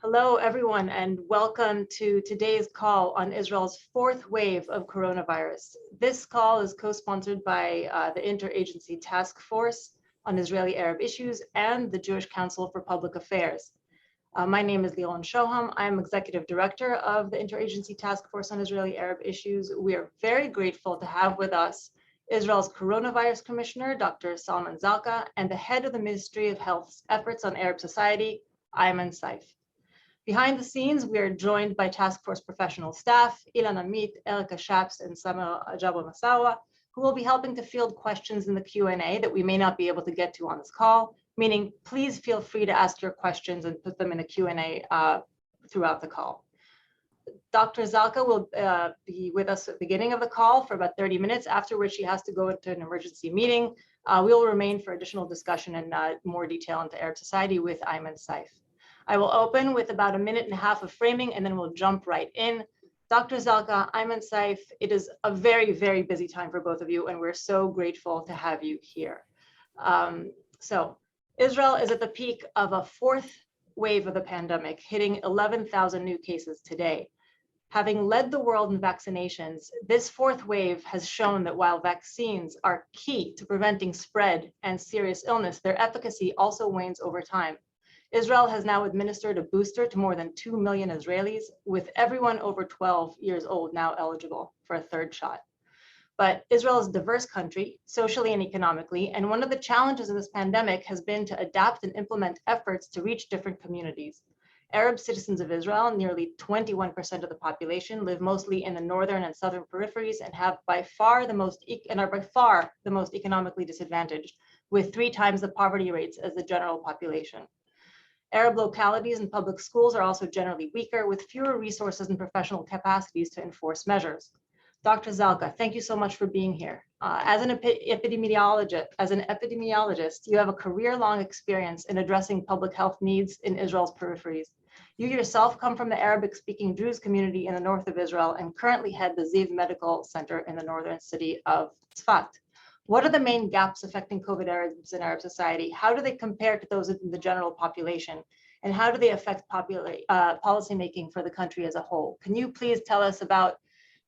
Hello, everyone, and welcome to today's call on Israel's fourth wave of coronavirus. This call is co-sponsored by the Interagency Task Force on Israeli-Arab Issues and the Jewish Council for Public Affairs. My name is Liron Shoham. I'm Executive Director of the Interagency Task Force on Israeli-Arab Issues. We are very grateful to have with us Israel's Coronavirus Commissioner, Dr. Salman Zarka, and the head of the Ministry of Health's Efforts on Arab Society, Aiman Saif. Behind the scenes, we are joined by task force professional staff, Ilan Amit, Erica Shaps, and Samer Ajabo Masawa, who will be helping to field questions in the Q&A that we may not be able to get to on this call, meaning please feel free to ask your questions and put them in the Q&A throughout the call. Dr. Zarka will be with us at the beginning of the call for about 30 minutes, after which she has to go into an emergency meeting. We will remain for additional discussion and more detail into Arab society with Aiman Saif. I will open with about a minute and a half of framing, and then we'll jump right in. Dr. Zarka, Aiman Saif, it is a very, very busy time for both of you, and we're so grateful to have you here. So Israel is at the peak of a fourth wave of the pandemic, hitting 11,000 new cases today. Having led the world in vaccinations, this fourth wave has shown that while vaccines are key to preventing spread and serious illness, their efficacy also wanes over time. Israel has now administered a booster to more than 2 million Israelis, with everyone over 12 years old now eligible for a third shot. But Israel is a diverse country, socially and economically, and one of the challenges of this pandemic has been to adapt and implement efforts to reach different communities. Arab citizens of Israel, nearly 21% of the population, live mostly in the northern and southern peripheries and are by far the most economically disadvantaged, with 3 times the poverty rates as the general population. Arab localities and public schools are also generally weaker, with fewer resources and professional capacities to enforce measures. Dr. Zarka, thank you so much for being here. As an epidemiologist, you have a career-long experience in addressing public health needs in Israel's peripheries. You yourself come from the Arabic-speaking Druze community in the north of Israel and currently head the Ziv Medical Center in the northern city of Tzfat. What are the main gaps affecting COVID Arabs in Arab society? How do they compare to those in the general population? And how do they affect policymaking for the country as a whole? Can you please tell us about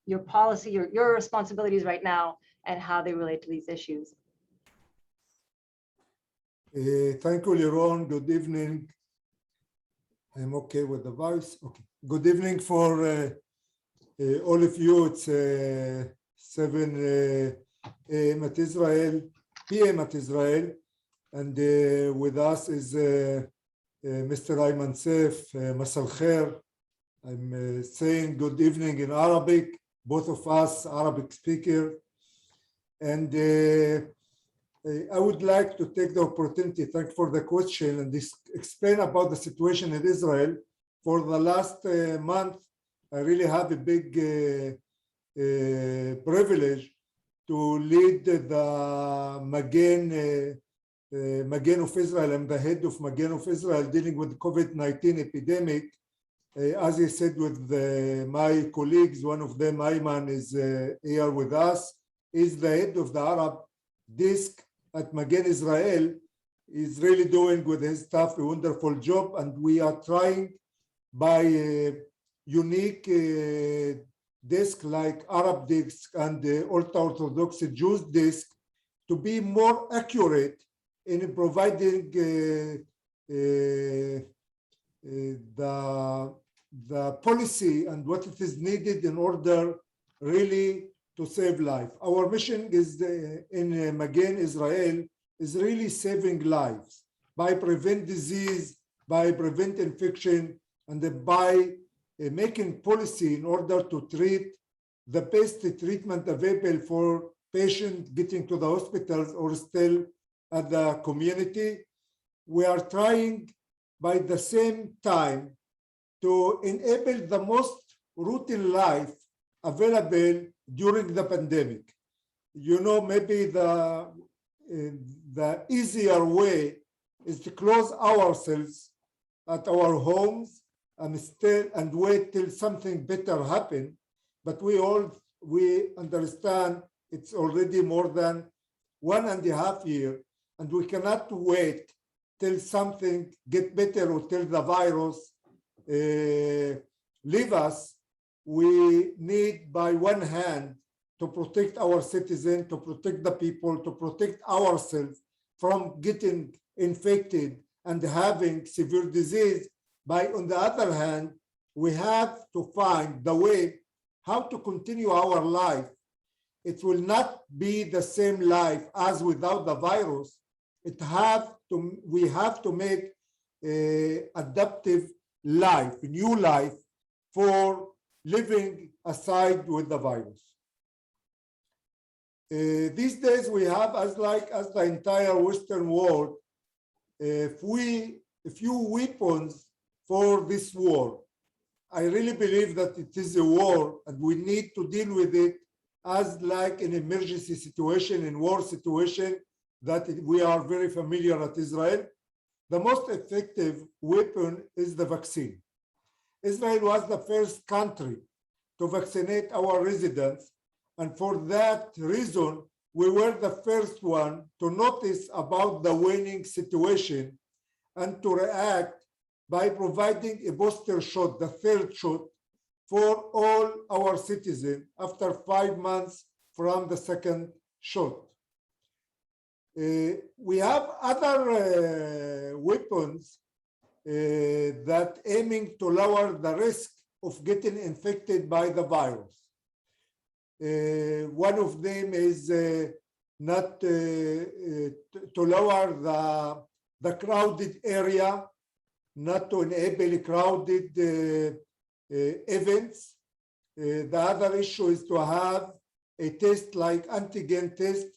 your policy, your responsibilities right now, and how they relate to these issues? Thank you, Liron. Good evening. I'm okay with the voice. Okay. Good evening for all of you. It's 7 a.m. at Israel, p.m. at Israel, and with us is Mr. Aiman Saif, Masal Khair. I'm saying good evening in Arabic, both of us Arabic speaker, and I would like to take the opportunity, thank you for the question, and explain about the situation in Israel. For the last month, I really have a big privilege to lead the Magen of Israel. I'm the head of Magen of Israel dealing with the COVID-19 epidemic. As I said with my colleagues, one of them, Aiman, is here with us, is the head of the Arab desk at Magen Israel. Is really doing with his staff a wonderful job, and we are trying by a unique desk like Arab desk and the ultra-Orthodox Jews desk to be more accurate in providing the policy and what it is needed in order really to save life. Our mission is in Magen Israel is really saving lives by prevent disease, by prevent infection, and by making policy in order to treat the best treatment available for patients getting to the hospitals or still at the community. We are trying by the same time to enable the most routine life available during the pandemic. You know, maybe the easier way is to close ourselves at our homes and wait till something better happen. But we understand it's already more than 1.5 years, and we cannot wait till something get better or till the virus leave us, we need by one hand to protect our citizens, to protect the people, to protect ourselves from getting infected and having severe disease. But on the other hand, we have to find the way how to continue our life. It will not be the same life as without the virus. We have to make adaptive life, new life for living aside with the virus. These days we have, as the entire Western world, few weapons for this war. I really believe that it is a war and we need to deal with it as like an emergency situation, in war situation that we are very familiar at Israel. The most effective weapon is the vaccine. Israel was the first country to vaccinate our residents, and for that reason, we were the first one to notice about the waning situation and to react by providing a booster shot, the third shot, for all our citizens after 5 months from the second shot. We have other weapons that aiming to lower the risk of getting infected by the virus. One of them is not to lower the crowded area, not to enable crowded events. The other issue is to have a test like antigen test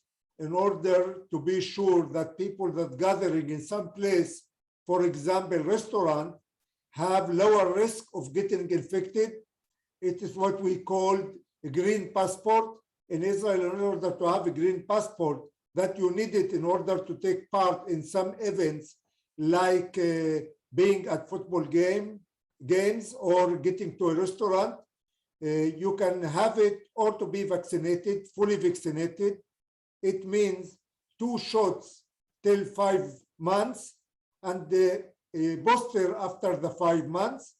in order to be sure that people that gathering in some place, for example, restaurant, have lower risk of getting infected. It is what we call a green passport. In Israel, in order to have a green passport, that you need it in order to take part in some events like being at football games or getting to a restaurant. You can have it or to be vaccinated, fully vaccinated. It means 2 shots till 5 months and a booster after the 5 months,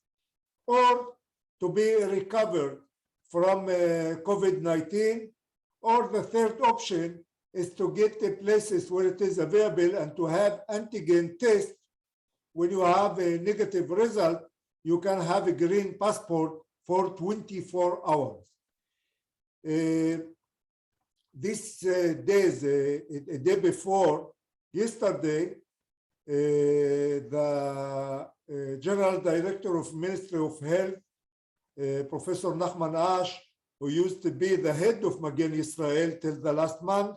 or to be recovered from COVID-19. Or the third option is to get the places where it is available and to have antigen test. When you have a negative result, you can have a green passport for 24 hours. These days, a day before, yesterday, the General Director of Ministry of Health, Professor Nachman Ash, who used to be the head of Magen Israel till the last month,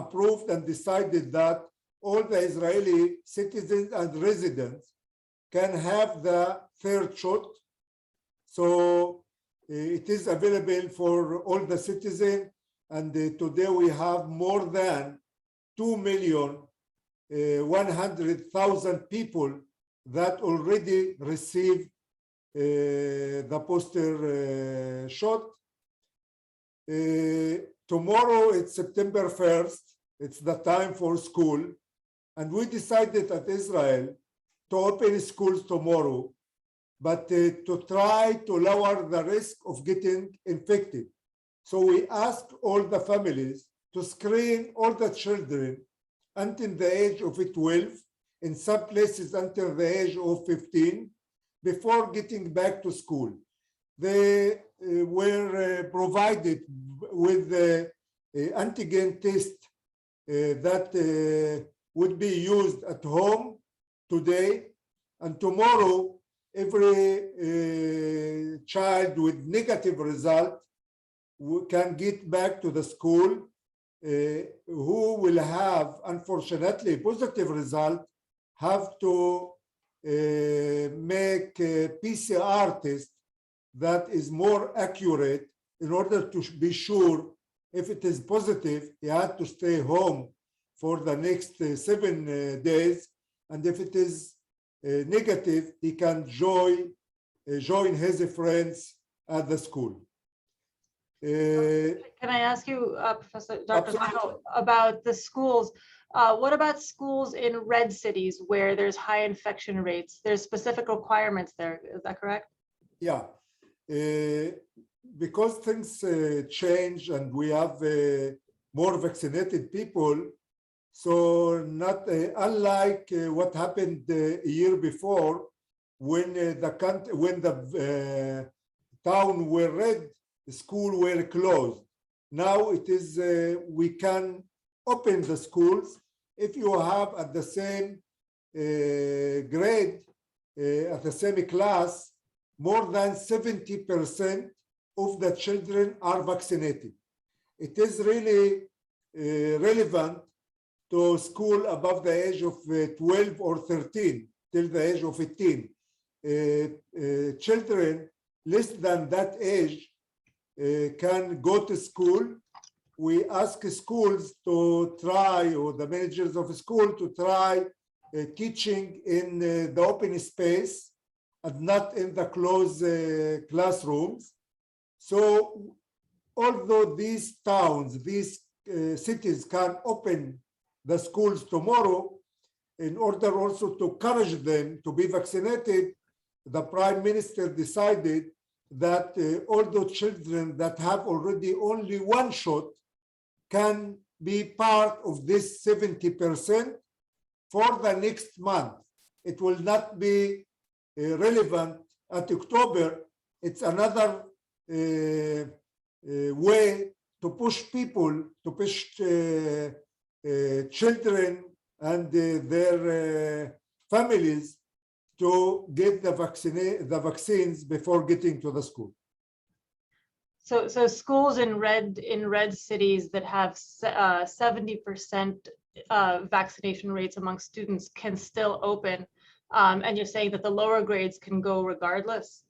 approved and decided that all the Israeli citizens and residents can have the third shot. So it is available for all the citizens, and today we have more than 2,100,000 people that already received the booster shot. Tomorrow it's September 1st, it's the time for school, and we decided at Israel to open schools tomorrow, but to try to lower the risk of getting infected. So we asked all the families to screen all the children until the age of 12, in some places until the age of 15, before getting back to school. They were provided with the antigen test that would be used at home today, and tomorrow every child with negative result can get back to the school. Who will have, unfortunately, positive result have to make a PCR test that is more accurate in order to be sure if it is positive, he had to stay home for the next 7 days. And if it is negative, he can join his friends at the school. Can I ask you, Professor Dr. Michael, about the schools? What about schools in red cities where there's high infection rates? There's specific requirements there. Is that correct? Yeah, because things change and we have more vaccinated people, so not unlike what happened a year before when the town were red, the school were closed. Now it is we can open the schools if you have at the same grade, at the same class, more than 70% of the children are vaccinated. It is really relevant to school above the age of 12 or 13 till the age of 18. Children less than that age can go to school. We ask schools to try, or the managers of school to try teaching in the open space and not in the closed classrooms. So although these towns, these cities can open the schools tomorrow, in order also to encourage them to be vaccinated, the Prime Minister decided that all the children that have already only one shot can be part of this 70% for the next month. It will not be relevant at October. It's another way to push people, to push children and their families to get the vaccines before getting to the school. So schools in red cities that have 70% vaccination rates among students can still open, and you're saying that the lower grades can go regardless?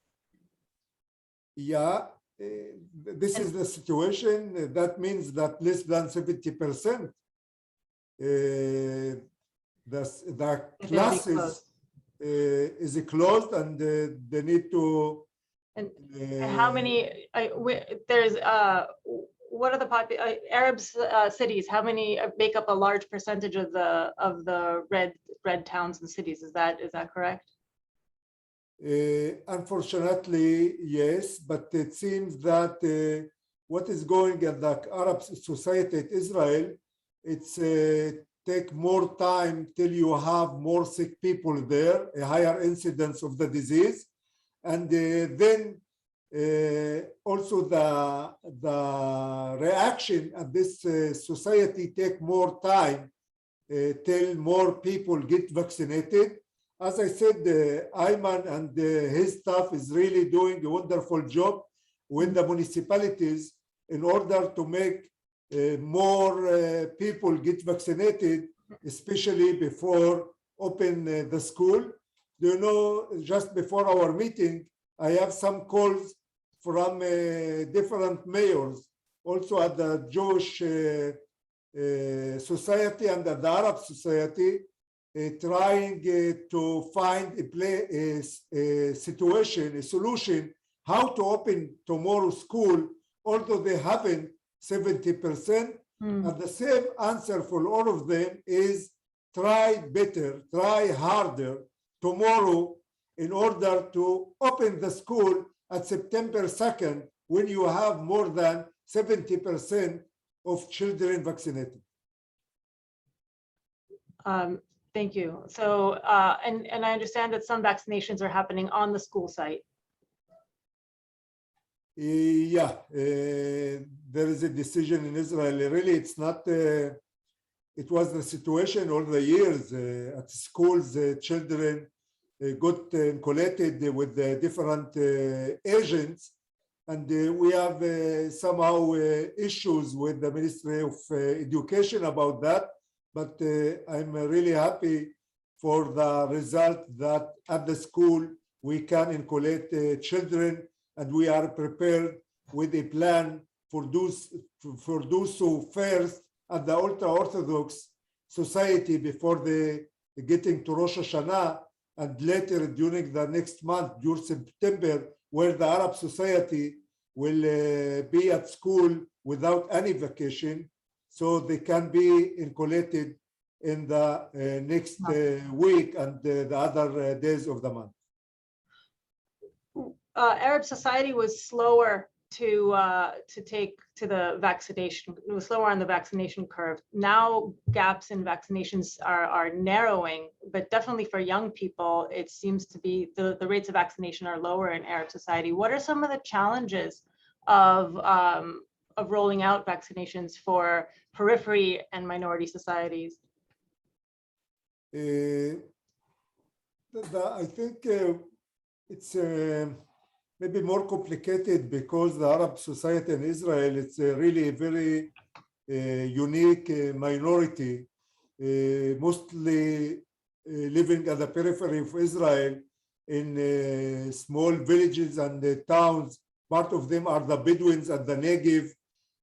Yeah, this is the situation. That means that less than 70%, the classes is closed, and they need to. And how many? There's what are the Arab cities? How many make up a large percentage of the red towns and cities? Is that correct? Unfortunately, yes, but it seems that what is going in the Arab society in Israel, it's take more time till you have more sick people there, a higher incidence of the disease, and then also the reaction of this society take more time till more people get vaccinated. As I said, Aiman and his staff is really doing a wonderful job with the municipalities in order to make more people get vaccinated, especially before open the school. Do you know, just before our meeting, I have some calls from different mayors, also at the Jewish society and at the Arab society, trying to find a situation, a solution, how to open tomorrow school, although they haven't 70%. And the same answer for all of them is try better, try harder tomorrow in order to open the school at September 2nd, when you have more than 70% of children vaccinated. Thank you. So, and I understand that some vaccinations are happening on the school site. Yeah, there is a decision in Israel. Really, it's not, it was the situation all the years at schools, children got collected with different agents, and we have somehow issues with the Ministry of Education about that. But I'm really happy for the result that at the school we can collect children, and we are prepared with a plan for those so first at the ultra-Orthodox society before they getting to Rosh Hashanah, and later during the next month, during September, where the Arab society will be at school without any vacation, so they can be collected in the next week and the other days of the month. Arab society was slower to take to the vaccination. It was slower on the vaccination curve. Now gaps in vaccinations are narrowing, but definitely for young people, it seems to be the rates of vaccination are lower in Arab society. What are some of the challenges of rolling out vaccinations for periphery and minority societies? I think it's maybe more complicated because the Arab society in Israel, it's really a very unique minority, mostly living at the periphery of Israel in small villages and towns. Part of them are the Bedouins and the Negev.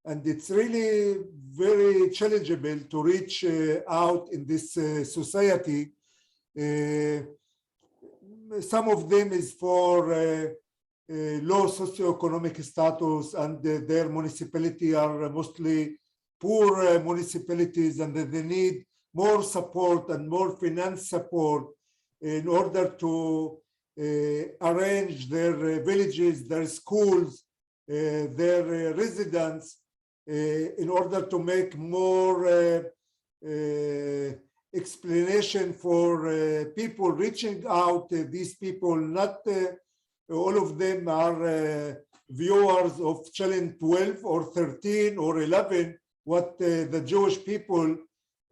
And it's really very challengeable to reach out in this society. Some of them is for low socioeconomic status, and their municipality are mostly poor municipalities, and they need more support and more finance support in order to arrange their villages, their schools, their residents, in order to make more explanation for people reaching out. These people, not all of them are viewers of channel 12 or 13 or 11, what the Jewish people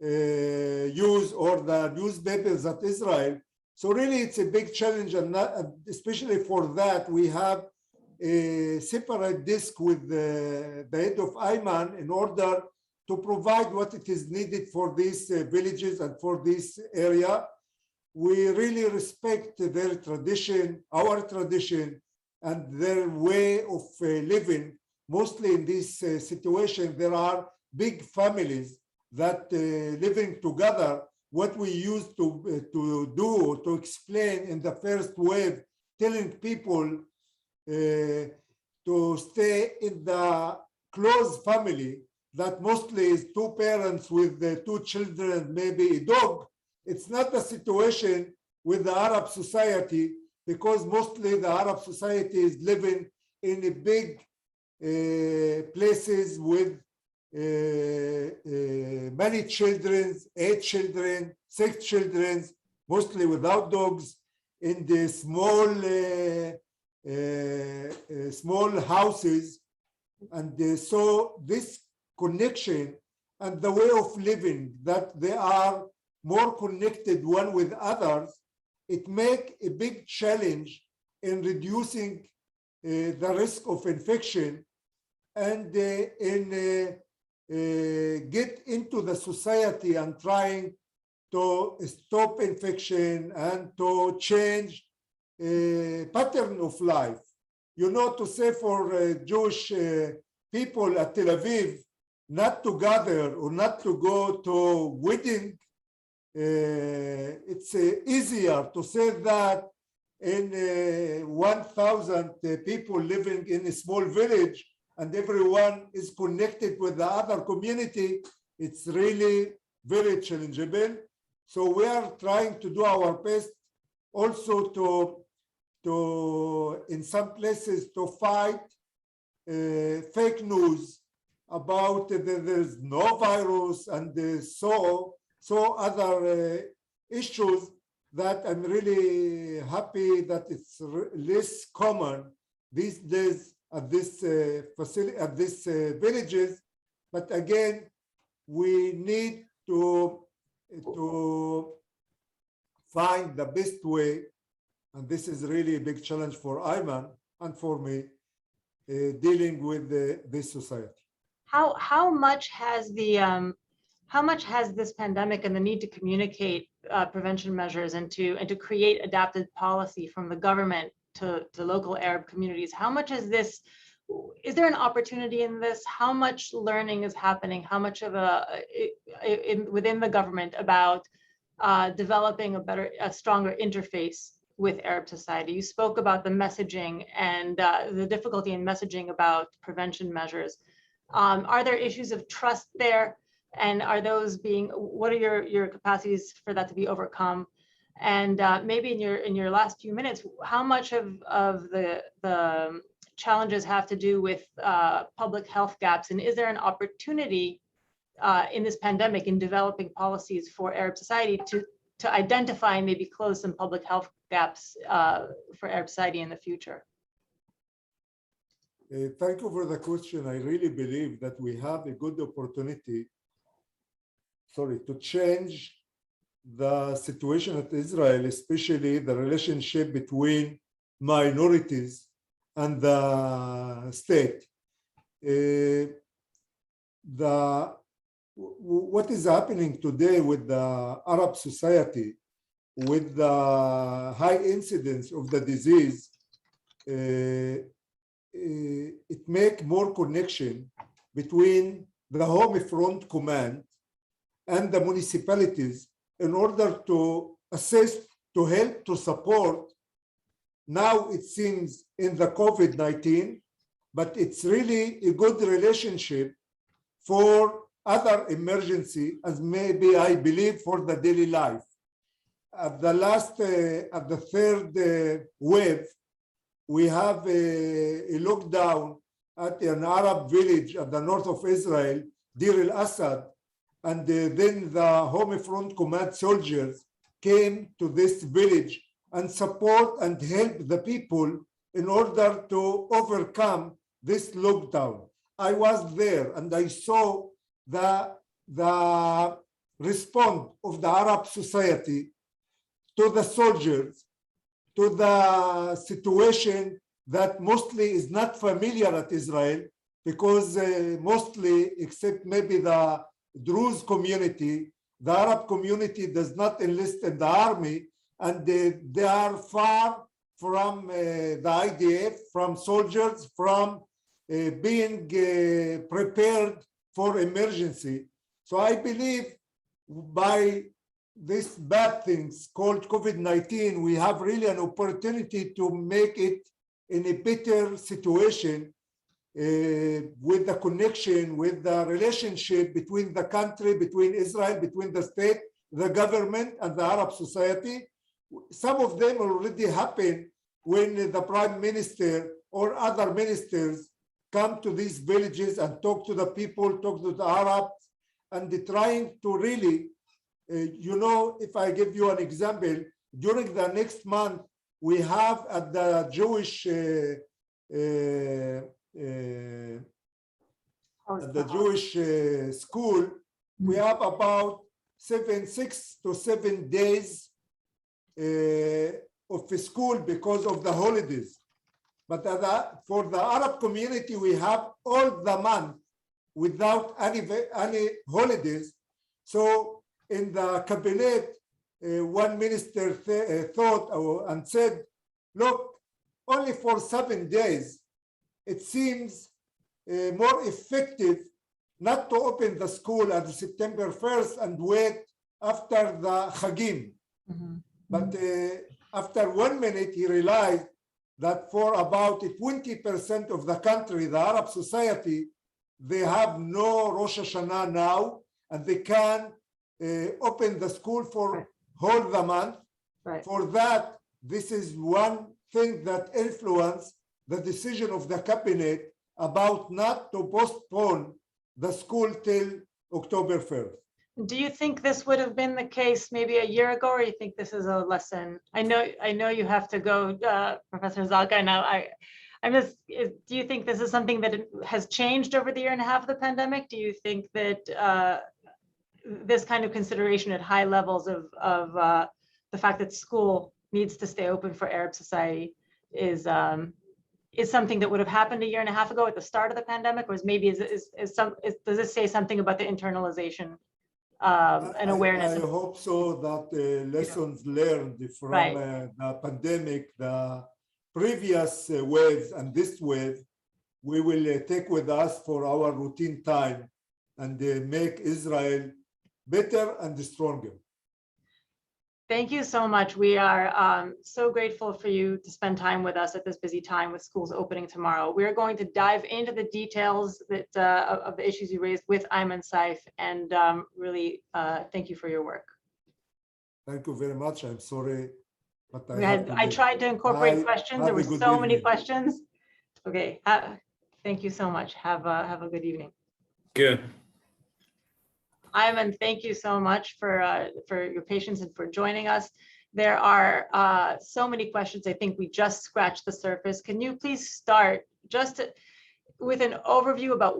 use, or the newspapers at Israel. So really it's a big challenge, and especially for that we have a separate desk with the head of Aiman in order to provide what it is needed for these villages and for this area. We really respect their tradition, our tradition, and their way of living. Mostly in this situation, there are big families that living together. What we used to do, to explain in the first wave, telling people to stay in the close family, that mostly is two parents with the two children, maybe a dog. It's not a situation with the Arab society, because mostly the Arab society is living in a big places with many children, 8 children, 6 children, mostly without dogs, in the small houses. And so this connection and the way of living, that they are more connected one with others, it make a big challenge in reducing the risk of infection, and in get into the society and trying to stop infection and to change pattern of life. You know, to say for Jewish people at Tel Aviv not to gather or not to go to wedding, it's easier to say that in 1,000 people living in a small village and everyone is connected with the other community. It's really very challengeable. So we are trying to do our best also to in some places to fight fake news about there's no virus and so other issues, that I'm really happy that it's less common these days at this facility, at these villages. But again, we need to find the best way, and this is really a big challenge for Aiman and for me, dealing with this society. How much has this pandemic and the need to communicate prevention measures and to create adapted policy from the government to local Arab communities, how much is this? Is there an opportunity in this? How much learning is happening? How much of within the government about developing a stronger interface with Arab society? You spoke about the messaging and the difficulty in messaging about prevention measures. Are there issues of trust there And are those being, what are your capacities for that to be overcome? And maybe in your last few minutes, how much of the challenges have to do with public health gaps, and is there an opportunity in this pandemic in developing policies for Arab society to identify and maybe close some public health gaps for Arab society in the future? Thank you for the question. I really believe that we have a good opportunity, to change the situation at Israel, especially the relationship between minorities and the state. What is happening today with the Arab society, with the high incidence of the disease, it make more connection between the home front command and the municipalities in order to assist, to help, to support. Now it seems in the COVID-19, but it's really a good relationship for other emergency, as maybe I believe for the daily life. At the third wave, we have a lockdown at an Arab village at the north of Israel, Deir al-Assad, and then the Home Front Command soldiers came to this village and support and help the people in order to overcome this lockdown. I was there and I saw the response of the Arab society to the soldiers, to the situation that mostly is not familiar at Israel, because mostly, except maybe the Druze community, the Arab community does not enlist in the army, and they are far from the IDF, from soldiers, from being prepared for emergency. So I believe by these bad things called COVID-19, we have really an opportunity to make it in a better situation with the connection, with the relationship between the country, between Israel, between the state, the government, and the Arab society. Some of them already happened when the prime minister or other ministers come to these villages and talk to the people, talk to the Arabs, and they're trying to really, if I give you an example, during the next month, we have at the Jewish school, we have about 6 to 7 days of school because of the holidays. But for the Arab community, we have all the month without any holidays. So in the cabinet, one minister thought and said, look, only for 7 days, it seems more effective not to open the school at September 1st and wait after the Chagim. Mm-hmm. But after 1 minute, he realized that for about 20% of the country, the Arab society, they have no Rosh Hashanah now, and they can open the school for whole the month. Right. For that, this is one thing that influenced the decision of the cabinet about not to postpone the school till October 1st. Do you think this would have been the case maybe a year ago, or you think this is a lesson? I know you have to go, Professor Zarka. Now, do you think this is something that has changed over the year and a half of the pandemic? Do you think that this kind of consideration at high levels of the fact that school needs to stay open for Arab society is something that would have happened a year and a half ago at the start of the pandemic, or does this say something about the internalization and awareness? I hope so, that lessons learned from the pandemic, the previous waves and this wave, we will take with us for our routine time and make Israel better and stronger. Thank you so much. We are so grateful for you to spend time with us at this busy time with schools opening tomorrow. We're going to dive into the details that, of the issues you raised with Aiman Saif, and really thank you for your work. Thank you very much. I'm sorry, but I tried to incorporate questions. There were so many questions. Okay, thank you so much. Have a good evening. Good. Aiman, thank you so much for your patience and for joining us. There are so many questions. I think we just scratched the surface. Can you please start just with an overview about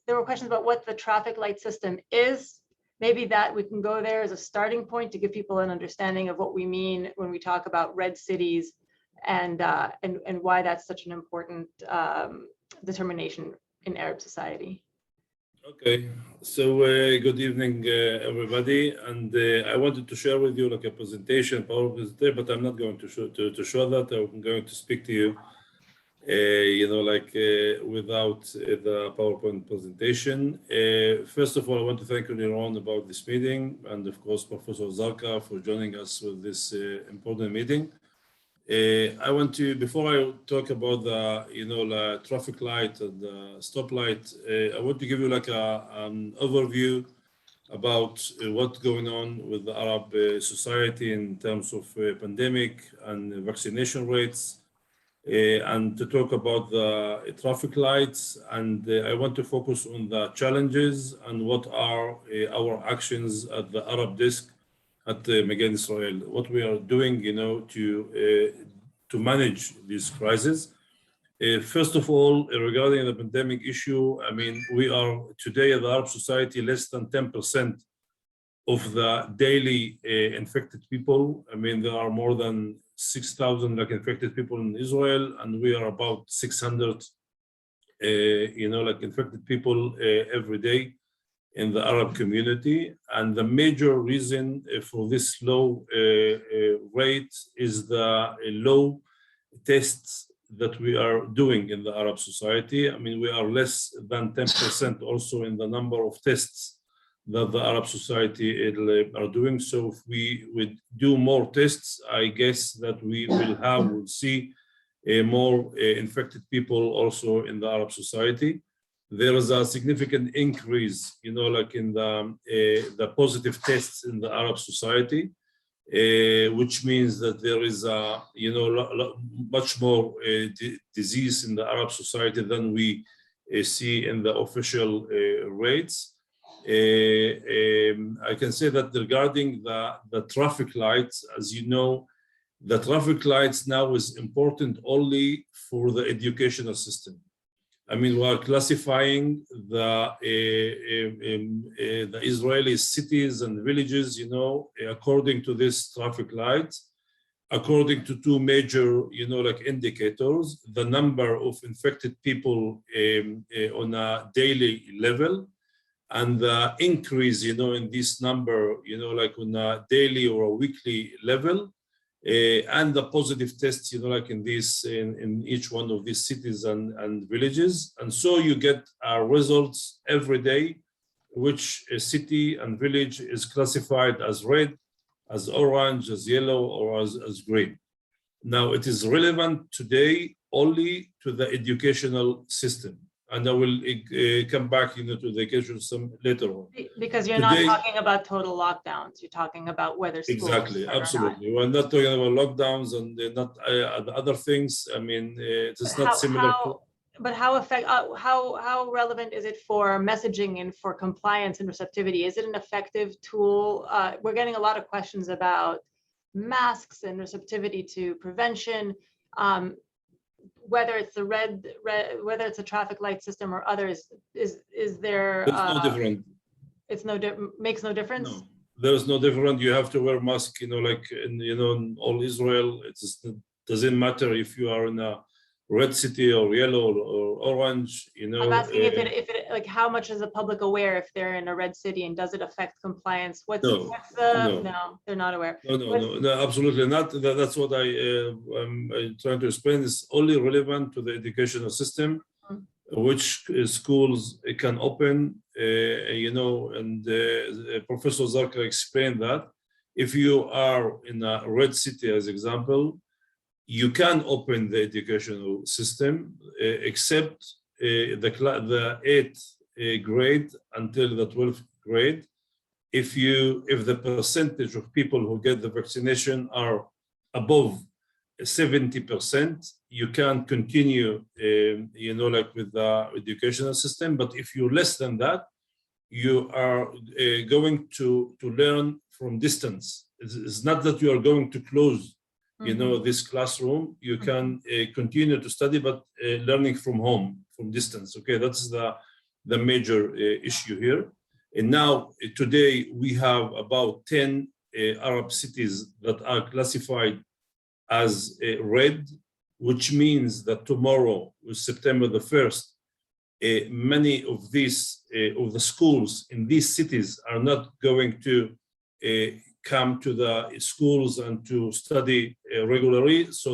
there were questions about what the traffic light system is. Maybe that we can go there as a starting point to give people an understanding of what we mean when we talk about red cities and why that's such an important determination in Arab society. Okay, so good evening, everybody, and I wanted to share with you like a presentation, PowerPoint there, but I'm not going to show that. I'm going to speak to you, without the PowerPoint presentation. First of all, I want to thank everyone about this meeting, and of course, Professor Zarka for joining us with this important meeting. I want to, before I talk about the traffic light and the stoplight, I want to give you like an overview about what's going on with the Arab society in terms of pandemic and vaccination rates, and to talk about the traffic lights. And I want to focus on the challenges and what are our actions at the Arab desk at Magan Israel, what we are doing, to manage this crisis. First of all, regarding the pandemic issue, I mean, we are today at the Arab society less than 10% of the daily infected people. I mean, there are more than 6,000 infected people in Israel, and we are about 600, infected people every day in the Arab community. And the major reason for this low rate is the low tests that we are doing in the Arab society. I mean, we are less than 10% also in the number of tests that the Arab society are doing. So if we would do more tests, I guess that we'll see more infected people also in the Arab society. There is a significant increase, in the positive tests in the Arab society, which means that there is much more disease in the Arab society than we see in the official rates. I can say that regarding the traffic lights, as you know, the traffic lights now is important only for the educational system. I mean, we are classifying the Israeli cities and villages, according to this traffic light, according to two major, indicators: the number of infected people on a daily level, and the increase, in this number, on a daily or a weekly level. And the positive tests, in each one of these cities and villages. And so you get results every day, which a city and village is classified as red, as orange, as yellow, or as green. Now, it is relevant today only to the educational system. And I will come back, to the education system later on. Because you're not talking about total lockdowns. You're talking about whether schools exactly, absolutely. We're not talking about lockdowns and not the other things. I mean, it is not similar. But how relevant is it for messaging and for compliance and receptivity? Is it an effective tool? We're getting a lot of questions about masks and receptivity to prevention. Whether it's the whether it's a traffic light system or others, is there? It's no different. It's makes no difference. No, there is no different. You have to wear mask. In all Israel, it doesn't matter if you are in a red city or yellow or orange. I'm asking if it like how much is the public aware if they're in a red city, and does it affect compliance? No, they're not aware. No, absolutely not. That's what I'm trying to explain. It's only relevant to the educational system, which schools can open, and Professor Zarka explained that. if you are in a red city, as example, you can open the educational system except the 8th grade until the 12th grade. If the percentage of people who get the vaccination are above 70%, you can continue, with the educational system. But if you're less than that, you are going to learn from distance. It's not that you are going to close, this classroom. You can continue to study, but learning from home, from distance. Okay, that's the major issue here. And now, today, we have about 10 Arab cities that are classified as red, which means that tomorrow, September the 1st, many of these of the schools in these cities are not going to come to the schools and to study regularly. So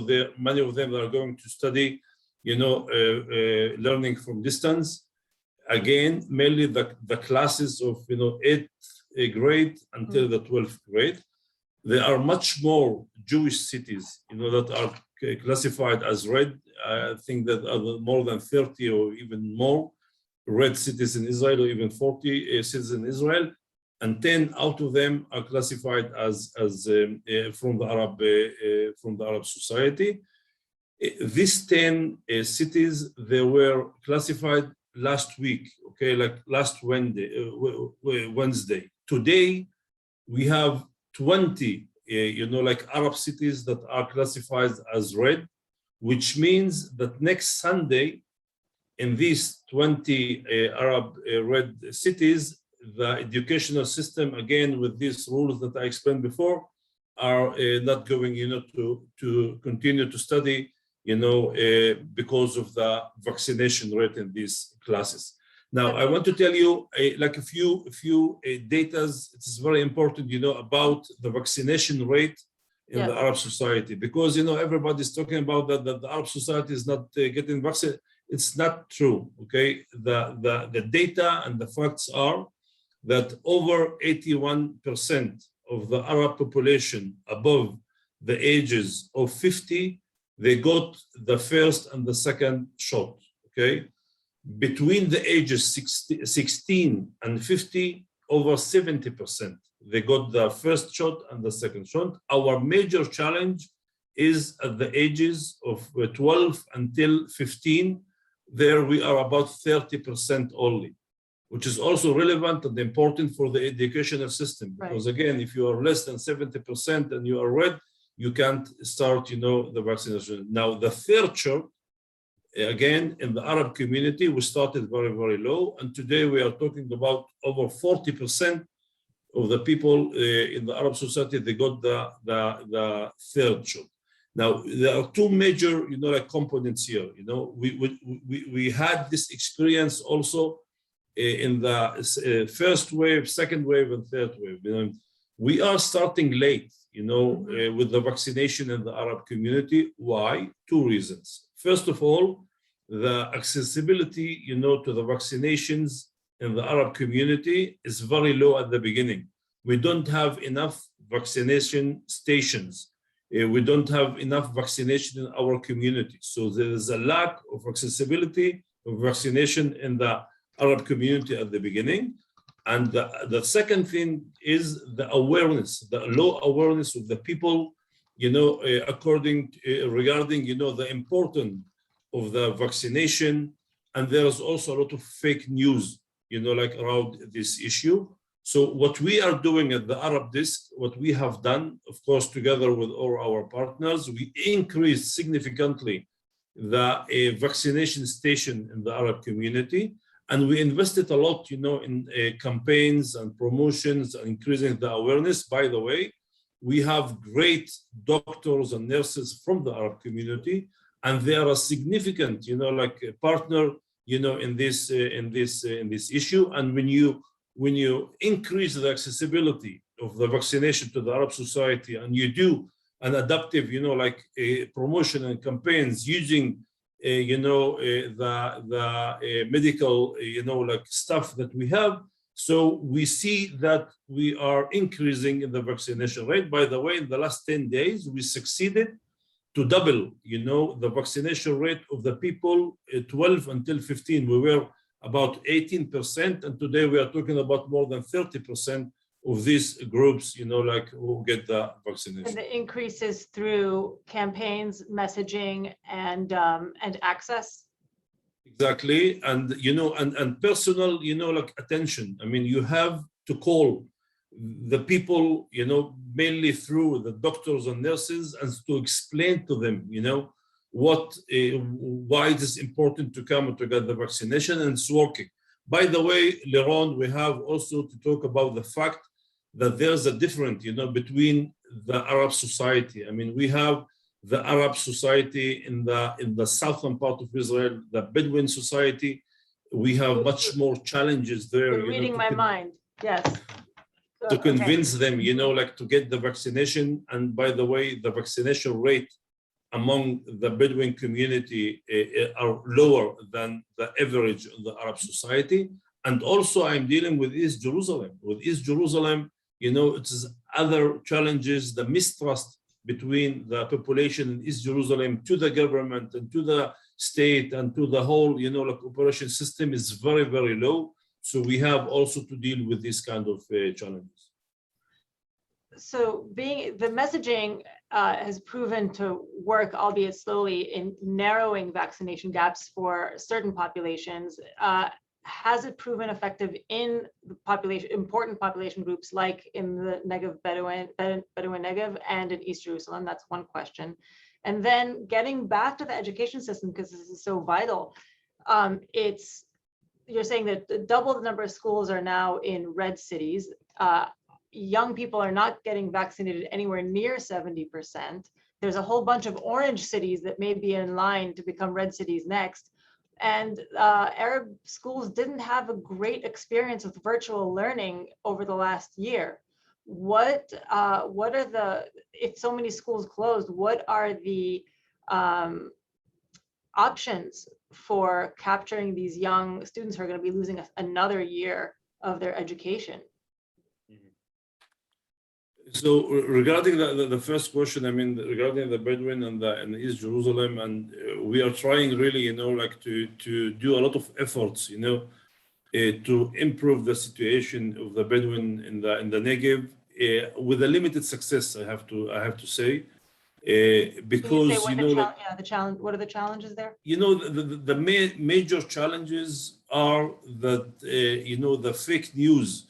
many of them are going to study, learning from distance. Again, mainly the classes of 8th grade until the 12th grade. There are much more Jewish cities, that are classified as red. I think that are more than 30 or even more red cities in Israel, or even 40 cities in Israel, and 10 out of them are classified as from the Arab society. These 10 cities, they were classified last week, okay, like last Wednesday. Today, we have 20, Arab cities that are classified as red, which means that next Sunday, in these 20 Arab red cities, the educational system, again, with these rules that I explained before, are not going, to continue to study, because of the vaccination rate in these classes. Now, I want to tell you, like a few data. It's very important, about the vaccination rate in the Arab society, because everybody's talking about that the Arab society is not getting vaccinated. It's not true. Okay, the data and the facts are that over 81% of the Arab population above the ages of 50, they got the first and the second shot. Okay. Between the ages 16 and 50, over 70%, they got the first shot and the second shot. Our major challenge is at the ages of 12 until 15. There we are about 30% only, which is also relevant and important for the educational system. Because again, if you are less than 70% and you are red, you can't start, the vaccination. Now, the third shot, again, in the Arab community, we started very, very low. And today we are talking about over 40% of the people in the Arab society, they got the third shot. Now, there are two major, components here. We had this experience also in the first wave, second wave, and third wave. We are starting late, with the vaccination in the Arab community. Why? Two reasons. First of all, the accessibility, to the vaccinations in the Arab community is very low at the beginning. We don't have enough vaccination stations. We don't have enough vaccination in our community. So there is a lack of accessibility of vaccination in the Arab community at the beginning. And the second thing is the awareness, the low awareness of the people, regarding, the importance of the vaccination. And there's also a lot of fake news, around this issue. So what we are doing at the Arab Desk, what we have done, of course, together with all our partners, we increased significantly the vaccination station in the Arab community. And we invested a lot, in campaigns and promotions and increasing the awareness. By the way, we have great doctors and nurses from the Arab community, and they are a significant, partner, in this issue. And when you increase the accessibility of the vaccination to the Arab society, and you do an adaptive, promotion and campaigns using the medical, stuff that we have, So we see that we are increasing in the vaccination rate. By the way, in the last 10 days, we succeeded to double, the vaccination rate of the people 12 until 15. We were about 18%, and today we are talking about more than 30% of these groups, who get the vaccination. And the increases through campaigns, messaging, and access. Exactly, and and personal, attention. I mean, you have to call the people, mainly through the doctors and nurses, and to explain to them, why it is important to come to get the vaccination, and it's working. By the way, Leron, we have also to talk about the fact that there's a difference, between the Arab society. I mean, we have the Arab society in the southern part of Israel, the Bedouin society. We have much more challenges there. You're reading my mind. Yes. To convince them, to get the vaccination. And by the way, the vaccination rate among the Bedouin community are lower than the average of the Arab society. And also I'm dealing with East Jerusalem. With East Jerusalem, it is other challenges, the mistrust between the population in East Jerusalem to the government and to the state and to the whole, operation system is very, very low. So we have also to deal with this kind of challenges. So the messaging has proven to work, albeit slowly, in narrowing vaccination gaps for certain populations. Has it proven effective in the important population groups like in the Negev Bedouin Negev and in East Jerusalem? That's one question. And then getting back to the education system, because this is so vital, you're saying that double the number of schools are now in red cities. Young people are not getting vaccinated anywhere near 70%. There's a whole bunch of orange cities that may be in line to become red cities next. And Arab schools didn't have a great experience with virtual learning over the last year. What are if so many schools closed, what are the options for capturing these young students who are going to be losing another year of their education? So regarding the first question, I mean, regarding the Bedouin and East Jerusalem, and we are trying really, to do a lot of efforts, to improve the situation of the Bedouin in the Negev, with a limited success, I have to say, because the challenge. What are the challenges there? The major challenges are that the fake news.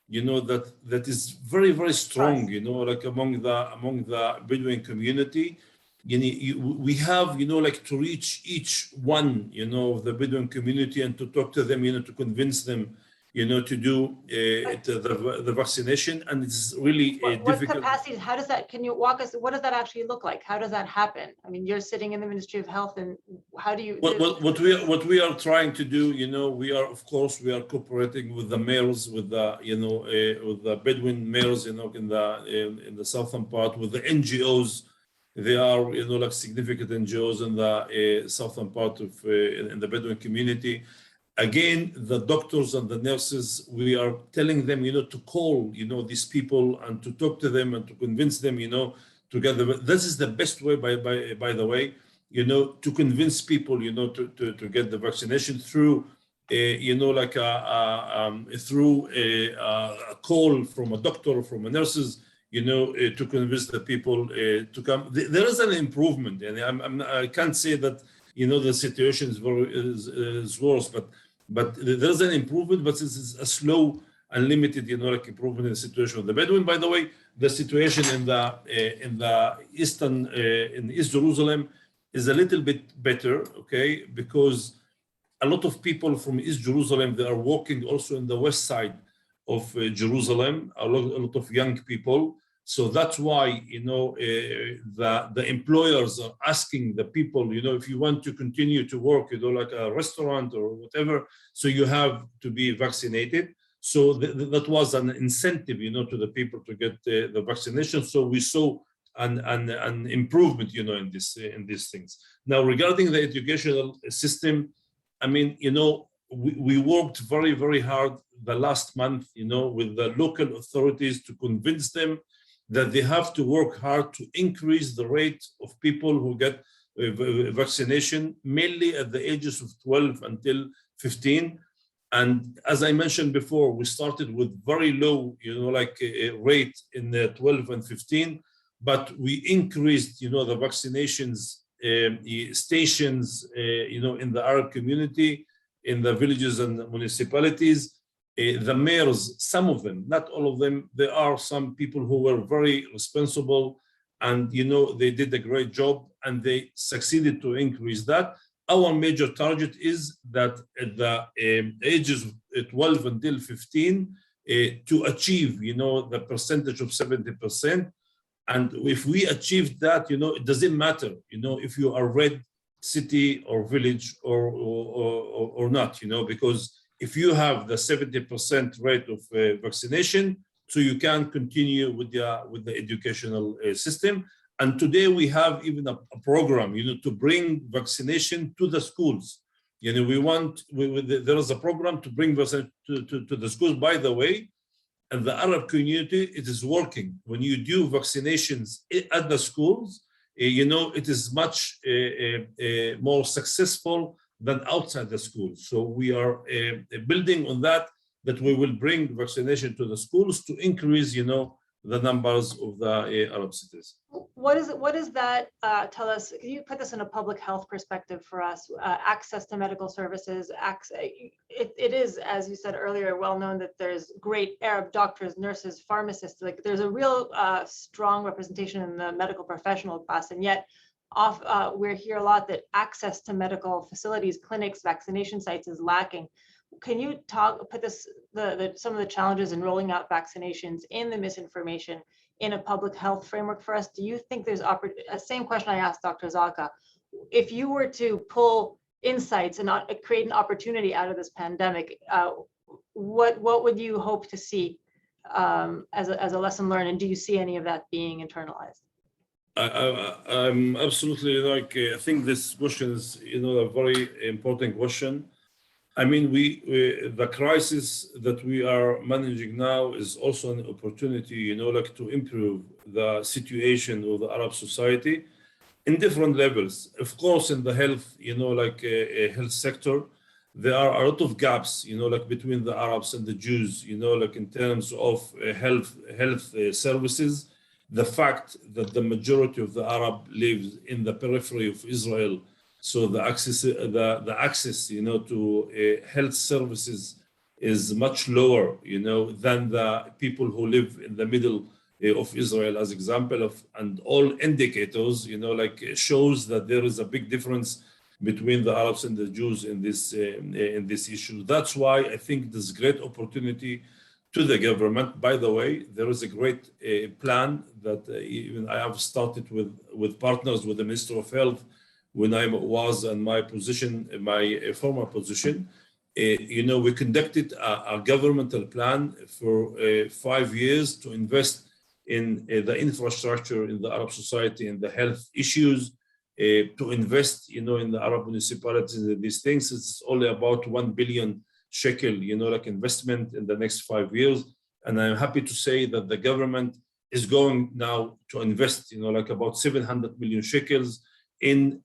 That is very, very strong, among the Bedouin community. We have, to reach each one, of the Bedouin community and to talk to them, to convince them, to do the vaccination. And it's really difficult. What capacity, how does that, can you walk us, what does that actually look like? How does that happen? I mean, you're sitting in the Ministry of Health, and how do you? What we are trying to do, we are, of course, we are cooperating with the mayors, with the, with the Bedouin mayors, in the southern part, with the NGOs. They are, significant NGOs in the southern part of in the Bedouin community. Again, the doctors and the nurses, we are telling them, to call, these people and to talk to them and to convince them, together. This is the best way, by the way, to convince people, to get the vaccination through, through a call from a doctor, from a nurses, to convince the people to come. There is an improvement, and I can't say that, the situation is worse, but there's an improvement, but it's a slow and limited, improvement in the situation of the Bedouin. By the way, the situation in the eastern, in East Jerusalem is a little bit better, okay, because a lot of people from East Jerusalem, they are working also in the west side of Jerusalem, a lot of young people. So that's why, the employers are asking the people, if you want to continue to work, like a restaurant or whatever, so you have to be vaccinated. So that was an incentive, to the people to get the vaccination. So we saw an improvement, in these things. Now, regarding the educational system, I mean, we worked very, very hard the last month, with the local authorities to convince them that they have to work hard to increase the rate of people who get vaccination, mainly at the ages of 12 until 15. And as I mentioned before, we started with very low, a rate in the 12 and 15, but we increased, the vaccinations stations, in the Arab community, in the villages and municipalities. The mayors, some of them, not all of them, there are some people who were very responsible and, they did a great job and they succeeded to increase that. Our major target is that at the ages of 12 until 15, to achieve, the percentage of 70%. And if we achieve that, it doesn't matter, if you are red city or village or not, because if you have the 70% rate of vaccination, so you can continue with the educational system. And today we have even a program, to bring vaccination to the schools. There is a program to bring vaccination to the schools, by the way. And the Arab community, it is working. When you do vaccinations at the schools, it is much more successful than outside the schools. So we are building on that we will bring vaccination to the schools to increase, the numbers of the Arab cities. What is that? Tell us, can you put this in a public health perspective for us? Access to medical services, it is, as you said earlier, well known that there's great Arab doctors, nurses, pharmacists, like there's a real strong representation in the medical professional class, and yet we hear a lot that access to medical facilities, clinics, vaccination sites is lacking. Can you put this, some of the challenges in rolling out vaccinations in the misinformation in a public health framework for us? Do you think there's same question I asked Dr. Zarka, if you were to pull insights and not create an opportunity out of this pandemic, what would you hope to see as a lesson learned, and do you see any of that being internalized? I'm absolutely I think this question is a very important question. I mean, the crisis that we are managing now is also an opportunity, to improve the situation of the Arab society in different levels. Of course, in the health, health sector, there are a lot of gaps, between the Arabs and the Jews, in terms of health services. The fact that the majority of the Arab lives in the periphery of Israel, so the access, to health services is much lower, than the people who live in the middle of Israel, as example of, and all indicators, shows that there is a big difference between the Arabs and the Jews in this issue. That's why I think there's great opportunity to the government. By the way, there is a great plan that even I have started with partners with the Minister of Health when I was in my position, my former position. We conducted a governmental plan for 5 years to invest in the infrastructure in the Arab society and the health issues, to invest, in the Arab municipalities and these things. It's only about 1 billion shekel, investment in the next 5 years. And I'm happy to say that the government is going now to invest, about 700 million shekels in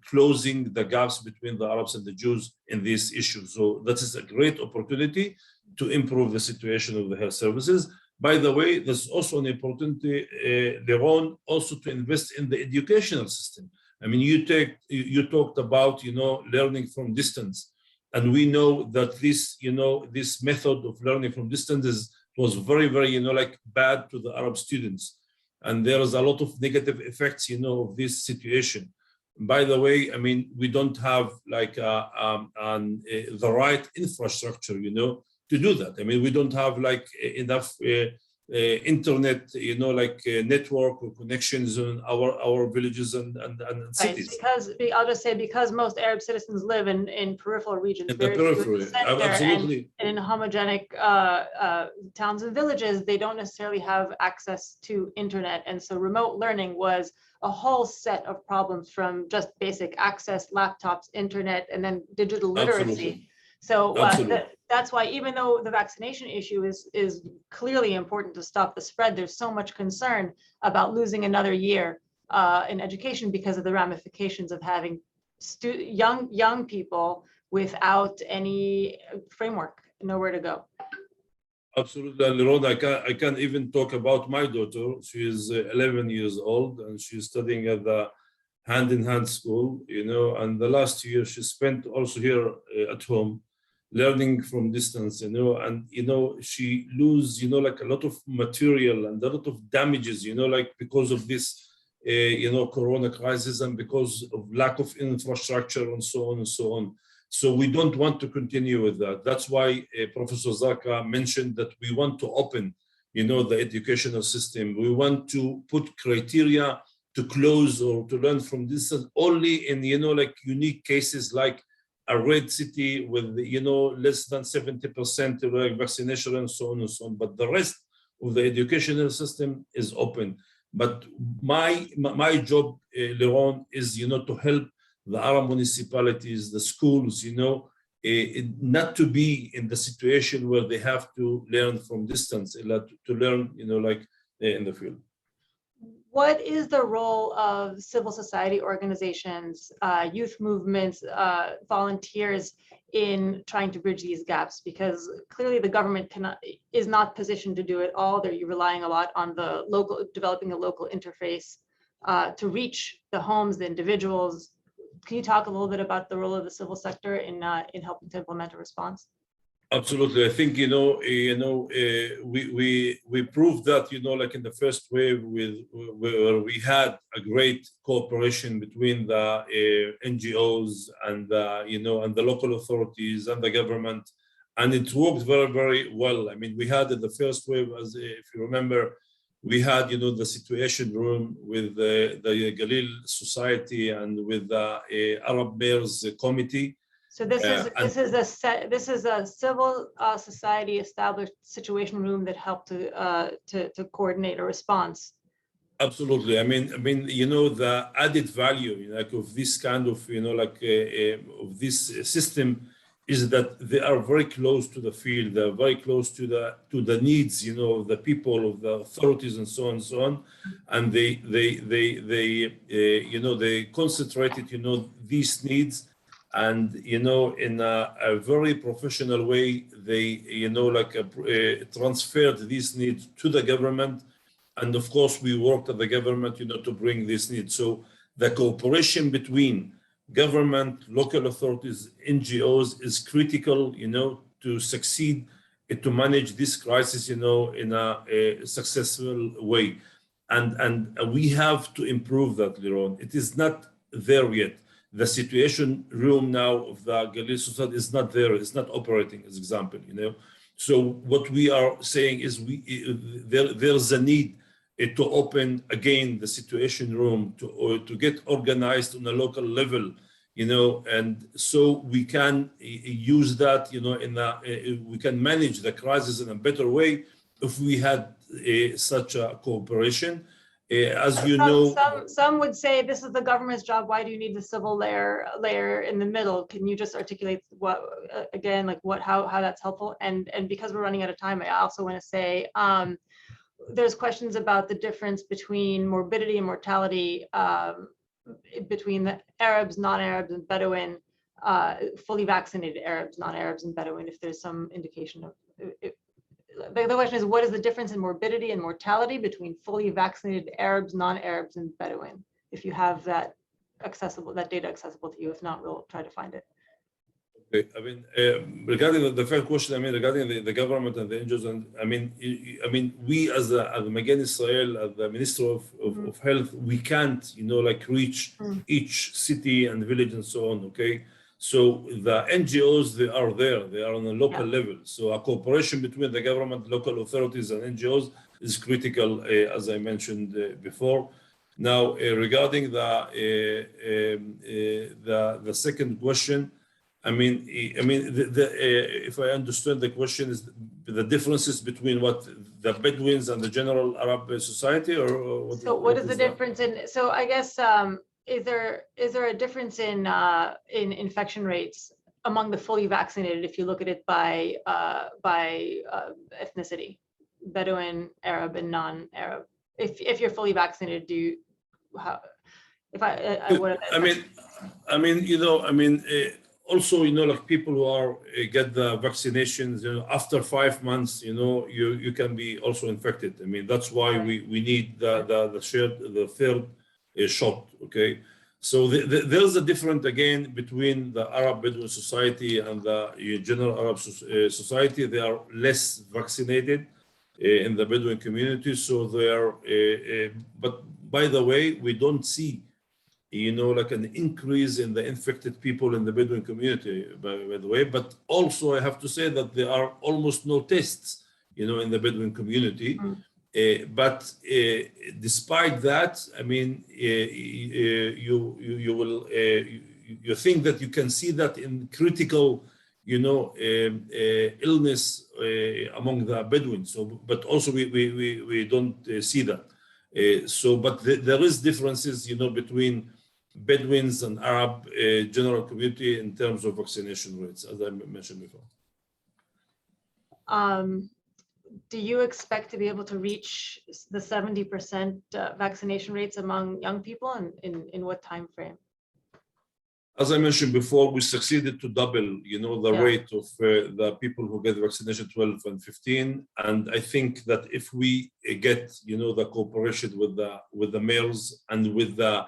closing the gaps between the Arabs and the Jews in this issue. So that is a great opportunity to improve the situation of the health services. By the way, there's also an opportunity, Liron, also to invest in the educational system. I mean, you talked about, learning from distance. And we know that this, this method of learning from distance was very, very, bad to the Arab students. And there is a lot of negative effects, of this situation. By the way, I mean, we don't have the right infrastructure, to do that. I mean, we don't have enough internet, network or connections in our villages and cities. Because I'll just say, because most Arab citizens live in peripheral regions, in the periphery, absolutely, and in homogenic towns and villages, they don't necessarily have access to internet, and so remote learning was a whole set of problems, from just basic access, laptops, internet, and then digital literacy. Absolutely. So Absolutely. that's why, even though the vaccination issue is clearly important to stop the spread, there's so much concern about losing another year in education because of the ramifications of having young people without any framework, nowhere to go. Absolutely, and Liron, I can't even talk about my daughter. She is 11 years old, and she's studying at the hand-in-hand school, and the last year she spent also here at home, learning from distance, and, she lose, like a lot of material and a lot of damages, like because of this, Corona crisis and because of lack of infrastructure and so on and so on. So we don't want to continue with that. That's why Professor Zarka mentioned that we want to open, the educational system. We want to put criteria to close or to learn from distance only in, like unique cases like a red city with, less than 70% vaccination and so on and so on. But the rest of the educational system is open. But my job, Liron, is, to help the Arab municipalities, the schools, not to be in the situation where they have to learn from distance, to learn, like in the field. What is the role of civil society organizations, youth movements, volunteers in trying to bridge these gaps? Because clearly the government is not positioned to do it all. They're relying a lot on the developing a local interface to reach the homes, the individuals. Can you talk a little bit about the role of the civil sector in helping to implement a response? Absolutely. I think, we proved that, like in the first wave where we had a great cooperation between the NGOs and and the local authorities and the government, and it worked very, very well. I mean, we had in the first wave, as if you remember, we had, the situation room with the Galil Society and with the Arab Mayors Committee. So this is a civil society established situation room that helped to coordinate a response. Absolutely. I mean, the added value like of this kind of of this system is that they are very close to the field. They're very close to the needs, of the people, of the authorities, and so on and so on. And they concentrated, these needs. And, in a very professional way, they, transferred these needs to the government. And of course, we worked at the government, to bring these needs. So the cooperation between government, local authorities, NGOs is critical, to succeed, to manage this crisis, in a successful way. And we have to improve that, Liron. It is not there yet. The situation room now of the Galil Society is not there. It's not operating, as example, So what we are saying is there's a need to open again the situation room to get organized on a local level, and so we can use that, we can manage the crisis in a better way if we had such a cooperation. As you know, some would say this is the government's job. Why do you need the civil layer in the middle? Can you just articulate what again, like how that's helpful? And because we're running out of time, I also want to say there's questions about the difference between morbidity and mortality between the Arabs, non-Arabs, and Bedouin, fully vaccinated Arabs, non-Arabs, and Bedouin. If there's some indication of the question is, what is the difference in morbidity and mortality between fully vaccinated Arabs, non-Arabs, and Bedouin? If you have that data accessible to you, if not, we'll try to find it. Okay. I mean, regarding the first question, I mean, regarding the government and the NGOs, and I mean, we as Magen Israel, as the Minister of Health, we can't, like reach each city and village and so on. Okay. So the NGOs, they are there. They are on a local level. So a cooperation between the government, local authorities, and NGOs is critical, as I mentioned before. Now, regarding the second question, if I understand the question, is the differences between what the Bedouins and the general Arab society, or what? So what is the difference in? So I guess is there a difference in infection rates among the fully vaccinated, if you look at it by ethnicity, Bedouin, Arab, and non-Arab. If you're fully vaccinated, do you? How? If what? Also, like people who are get the vaccinations, after 5 months, you can be also infected. I mean, that's why we need the third shot. Okay, so there's a difference again between the Arab Bedouin society and the general Arab society. They are less vaccinated in the Bedouin community, so they are. But by the way, we don't see like an increase in the infected people in the Bedouin community, by the way. But also I have to say that there are almost no tests, in the Bedouin community. But despite that, I mean, you think that you can see that in critical, illness among the Bedouins. So, but also we don't see that. But there is differences, between Bedouins and Arab general community in terms of vaccination rates, as I mentioned before. Do you expect to be able to reach the 70% vaccination rates among young people, and in what time frame? As I mentioned before, we succeeded to double, the rate of the people who get vaccination 12 and 15. And I think that if we get, the cooperation with the mayors and with the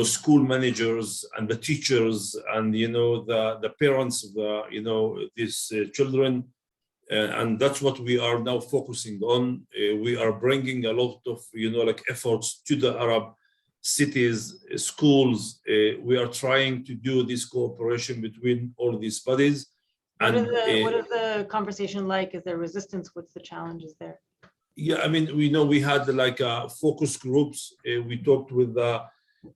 school managers and the teachers and, the parents of these children. And that's what we are now focusing on. We are bringing a lot of, efforts to the Arab cities, schools. We are trying to do this cooperation between all these bodies. What is the conversation like? Is there resistance? What's the challenges there? Yeah, I mean, we had focus groups. We talked with the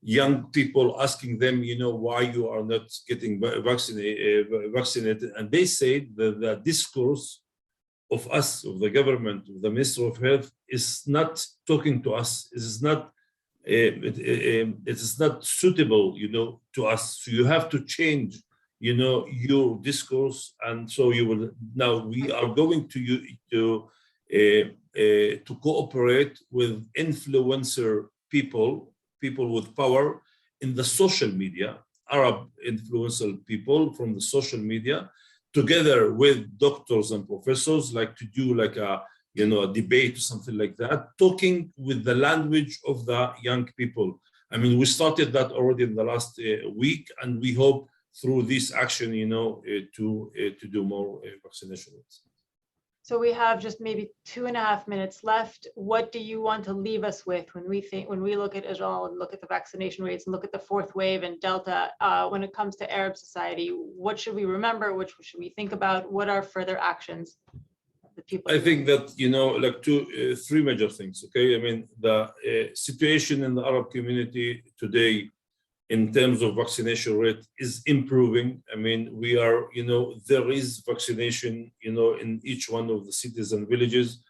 young people, asking them, why you are not getting vaccinated. And they said that the discourse of us, of the government, of the Minister of Health, is not talking to us. It is not suitable, to us. So you have to change, your discourse. And so we are going to cooperate with influencer people with power in the social media, Arab influential people from the social media, together with doctors and professors, like to do a debate or something like that, talking with the language of the young people. I mean, we started that already in the last week, and we hope through this action, to do more vaccination rates. So we have just maybe 2.5 minutes left. What do you want to leave us with when we look at Israel and look at the vaccination rates and look at the fourth wave and Delta, when it comes to Arab society? What should we remember? Which should we think about? What are further actions that people? I think that, three major things, okay? I mean, the situation in the Arab community today in terms of vaccination rate is improving. I mean, we are, there is vaccination, in each one of the cities and villages.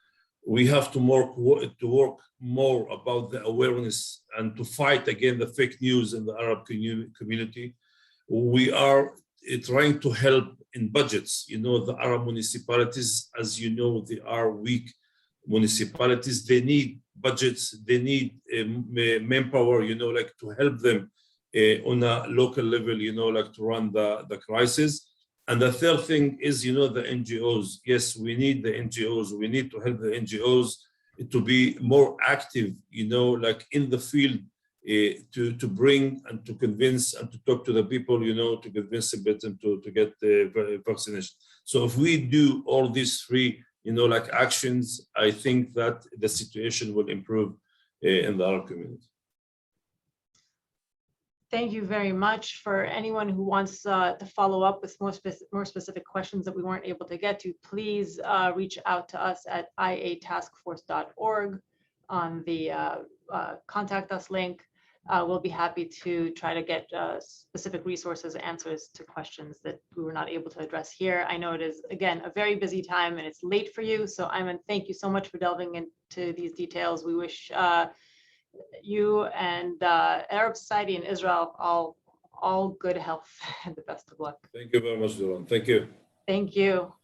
We have to work more about the awareness and to fight against the fake news in the Arab community. We are trying to help in budgets. The Arab municipalities, as you know, they are weak municipalities. They need budgets. They need manpower, to help them on a local level, to run the crisis. And the third thing is, the NGOs. Yes, we need the NGOs. We need to help the NGOs to be more active, in the field, to bring and to convince and to talk to the people, to convince them to get the vaccination. So if we do all these three, actions, I think that the situation will improve in the Arab community. Thank you very much. For anyone who wants to follow up with more specific questions that we weren't able to get to, please reach out to us at iataskforce.org on the contact us link. We'll be happy to try to get specific resources, answers to questions that we were not able to address here. I know it is, again, a very busy time and it's late for you. So Aiman, thank you so much for delving into these details. We wish you and Arab society in Israel all all good health and the best of luck. Thank you very much, Doron. Thank you. Thank you.